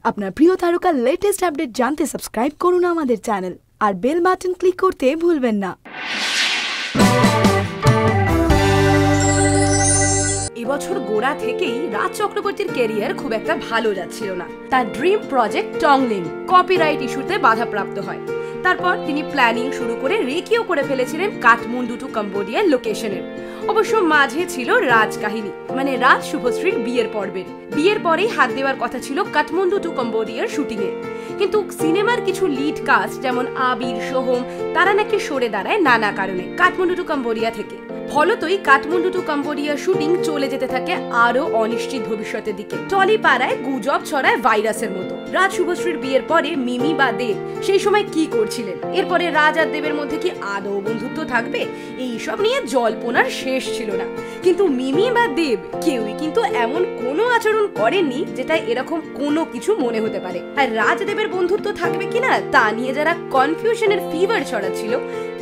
আপনার প্রিয় তারকার লেটেস্ট আপডেট জানতে সাবস্ক্রাইব করুন আমাদের চ্যানেল আর বেল বাটন ক্লিক করতে ভুলবেন না। এবছর গোড়া থেকেই রাজ চক্রবর্তীর ক্যারিয়ার খুব একটা ভালো যাচ্ছিল না। তার ড্রিম প্রজেক্ট টংলিং কপিরাইট ইস্যুতে বাধাপ্রাপ্ত হয়। তারপর তিনি প্ল্যানিং শুরু করে রেকিও করে ফেলেছিলেন কাঠমান্ডু টু কম্বোডিয়ার লোকেশনের। অবশ্য মাঝে ছিল রাজ কাহিনী, মানে রাজ শুভশ্রীর বিয়ের পর্বের। বিয়ের পরেই হাত দেওয়ার কথা ছিল কাঠমান্ডু টু কম্বোডিয়ার শুটিং এ, কিন্তু সিনেমার কিছু লিড কাস্ট যেমন আবির, সোহম তারা নাকি সরে দাঁড়ায় নানা কারণে কাঠমান্ডু টু কম্বোডিয়া থেকে। ফলতই কাঠমান্ডু টু কম্বোডিয়ার শুটিং চলে যেতে থাকে আরো অনিশ্চিত ভবিষ্যতের দিকে। টলি পাড়ায় গুজব ছড়ায় ভাইরাসের মতো। রাজ শুভশ্রীর বিয়ের পরে মিমি বা দেব সেই সময় কি করছিলেন, এরপরে রাজ আর দেবের মধ্যে কি আদৌ বন্ধুত্ব থাকবে, এইসব নিয়ে জল্পনার শেষ ছিল না। কিন্তু মিমি বা দেব কেউই কিন্তু এমন কোনো আচরণ করেননি যেটা এরকম কোনো কিছু মনে হতে পারে। আর রাজদেবের বন্ধুত্ব থাকবে কিনা তা নিয়ে যারা কনফিউশনের ফিভার ছড়াচ্ছিল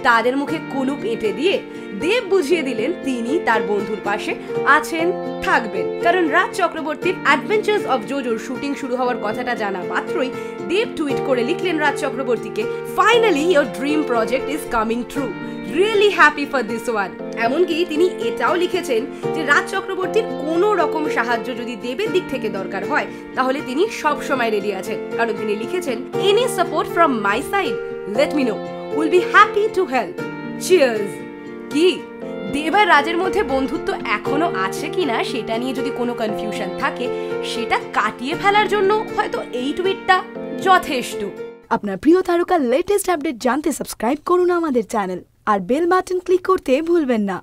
তাদের মুখে কুলুপ এঁটে দিয়ে দেব বুঝিয়ে দিলেন তিনি তার বন্ধুর পাশে আছেন, থাকবেন। কারণ রাজ চক্রবর্তীর অ্যাডভেঞ্চার্স অফ জোজোর শুটিং শুরু হওয়ার কথাটা জানা মাত্রই দেব টুইট করে লিখলেন রাজ চক্রবর্তীকে, finally your dream project is coming true, really happy for this one. এমনকি তিনি এটাও লিখেছেন যে রাজ চক্রবর্তীর কোনো রকম সাহায্য যদি দেবের দিক থেকে দরকার হয় তাহলে তিনি সব সময় রেডি আছেন। কারণ তিনি লিখেছেন, any support from my side let me no, will be happy to help, cheers. কি দেব আর রাজের মধ্যে বন্ধুত্ব এখনো আছে কিনা সেটা নিয়ে যদি কোনো কনফিউশন থাকে সেটা কাটিয়ে ফেলার জন্য হয়তো এই টুইটটা যথেষ্ট। আপনার প্রিয় তারকার লেটেস্ট আপডেট জানতে সাবস্ক্রাইব করুন আমাদের চ্যানেল আর বেল বাটন ক্লিক করতে ভুলবেন না।